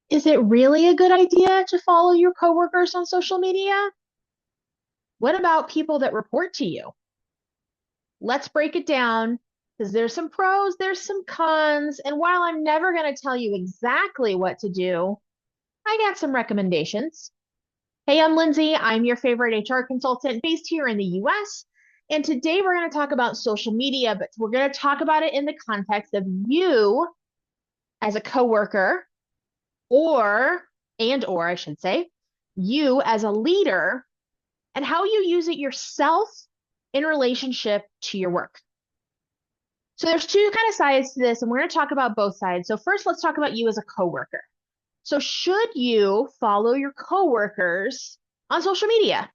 Is it really a good idea to follow your coworkers on social media? What about people that report to you? Let's break it down because there's some pros, there's some cons, and while I'm never going to tell you exactly what to do, I got some recommendations. Hey, I'm Lindsay. I'm your favorite HR consultant based here in the US. And today we're going to talk about social media, but we're going to talk about it in the context of you as a coworker or or I should say, you as a leader and how you use it yourself in relationship to your work. So there's two kind of sides to this, and we're going to talk about both sides. So first, let's talk about you as a coworker. So should you follow your coworkers on social media?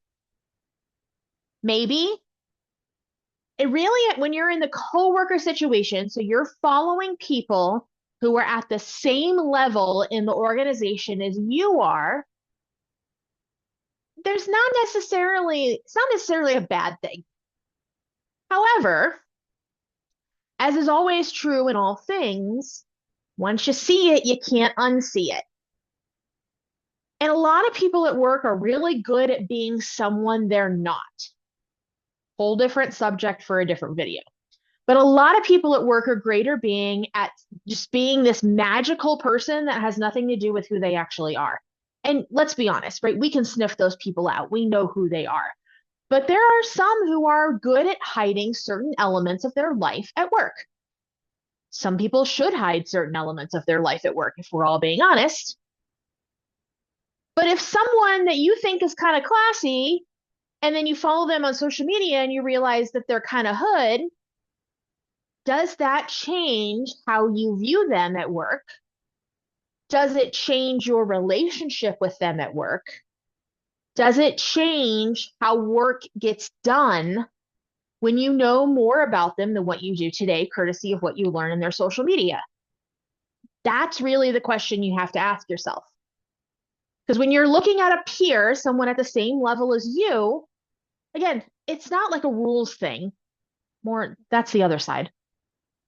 Maybe. It really, when you're in the coworker situation, so you're following people who are at the same level in the organization as you are, it's not necessarily a bad thing. However, as is always true in all things, once you see it, you can't unsee it. And a lot of people at work are really good at being someone they're not. Whole different subject for a different video. But a lot of people at work are greater being at just being this magical person that has nothing to do with who they actually are. And let's be honest, right? We can sniff those people out. We know who they are. But there are some who are good at hiding certain elements of their life at work. Some people should hide certain elements of their life at work, if we're all being honest. But if someone that you think is kind of classy, and then you follow them on social media and you realize that they're kind of hood, does that change how you view them at work? Does it change your relationship with them at work? Does it change how work gets done when you know more about them than what you do today, courtesy of what you learn in their social media? That's really the question you have to ask yourself. Because when you're looking at a peer, someone at the same level as you, again, it's not like a rules thing. More, that's the other side.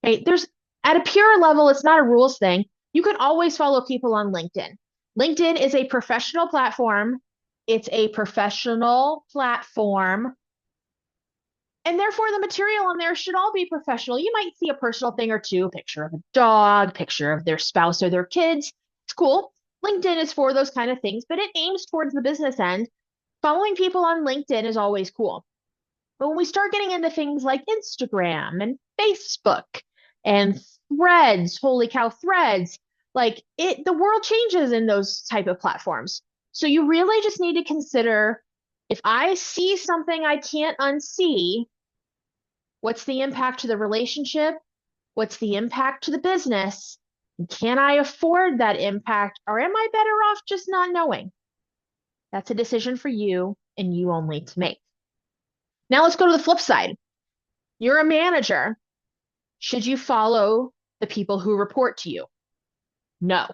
Okay, there's at a pure level, it's not a rules thing. You can always follow people on LinkedIn. LinkedIn is a professional platform. It's a professional platform. And therefore, the material on there should all be professional. You might see a personal thing or two, a picture of a dog, picture of their spouse or their kids. It's cool. LinkedIn is for those kind of things, but it aims towards the business end. Following people on LinkedIn is always cool. But when we start getting into things like Instagram and Facebook and threads, holy cow, threads, like the world changes in those type of platforms. So you really just need to consider if I see something I can't unsee, what's the impact to the relationship? What's the impact to the business? Can I afford that impact or am I better off just not knowing? That's a decision for you and you only to make. Now let's go to the flip side. You're a manager. Should you follow the people who report to you? No.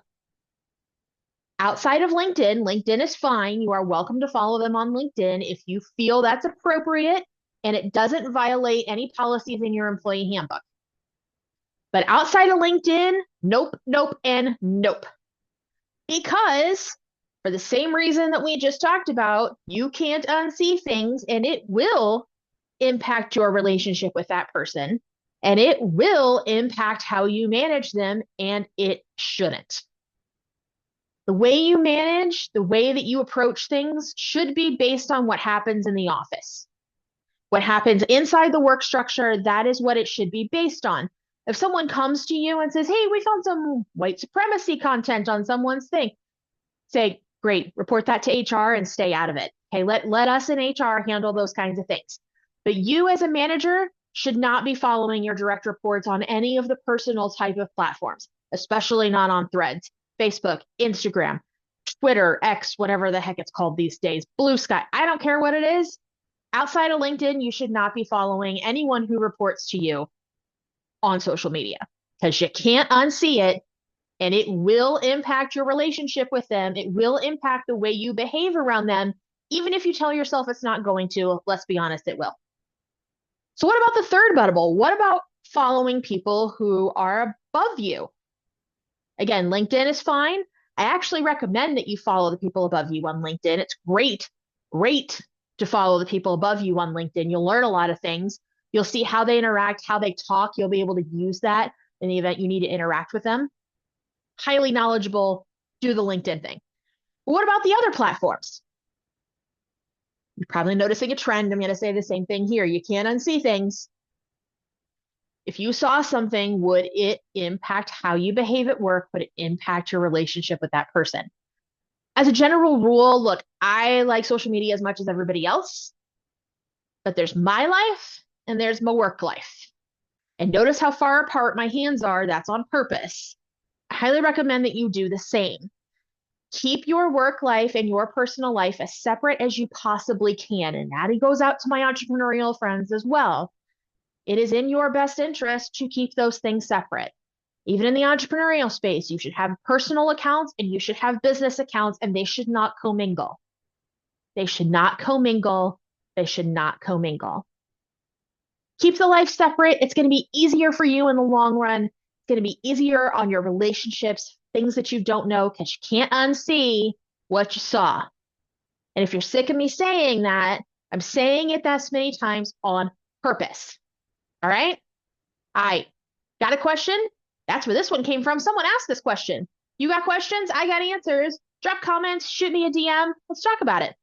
Outside of LinkedIn, LinkedIn is fine. You are welcome to follow them on LinkedIn if you feel that's appropriate and it doesn't violate any policies in your employee handbook. But outside of LinkedIn, nope, nope, and nope. Because for the same reason that we just talked about, you can't unsee things and it will impact your relationship with that person and it will impact how you manage them and it shouldn't. The way you manage, the way that you approach things should be based on what happens in the office. What happens inside the work structure, that is what it should be based on. If someone comes to you and says, hey, we found some white supremacy content on someone's thing, say, great, report that to HR and stay out of it. Okay, let us in HR handle those kinds of things. But you as a manager should not be following your direct reports on any of the personal type of platforms, especially not on threads, Facebook, Instagram, Twitter, X, whatever the heck it's called these days, Blue Sky. I don't care what it is. Outside of LinkedIn, you should not be following anyone who reports to you on social media because you can't unsee it and it will impact your relationship with them. It will impact the way you behave around them. Even if you tell yourself it's not going to, let's be honest, it will. So what about the third bubble? What about following people who are above you? Again, LinkedIn is fine. I actually recommend that you follow the people above you on LinkedIn. It's great to follow the people above you on LinkedIn. You'll learn a lot of things. You'll see how they interact, how they talk. You'll be able to use that in the event you need to interact with them. Highly knowledgeable, do the LinkedIn thing. But what about the other platforms? You're probably noticing a trend. I'm going to say the same thing here. You can't unsee things. If you saw something, would it impact how you behave at work? Would it impact your relationship with that person? As a general rule, look, I like social media as much as everybody else, but there's my life and there's my work life. And notice how far apart my hands are. That's on purpose. I highly recommend that you do the same. Keep your work life and your personal life as separate as you possibly can. And that goes out to my entrepreneurial friends as well. It is in your best interest to keep those things separate. Even in the entrepreneurial space, you should have personal accounts and you should have business accounts, and they should not commingle. They should not commingle. They should not commingle. Keep the life separate. It's going to be easier for you in the long run. It's going to be easier on your relationships, things that you don't know, because you can't unsee what you saw. And if you're sick of me saying that, I'm saying it that many times on purpose. All right? Got a question? That's where this one came from. Someone asked this question. You got questions? I got answers. Drop comments, shoot me a DM. Let's talk about it.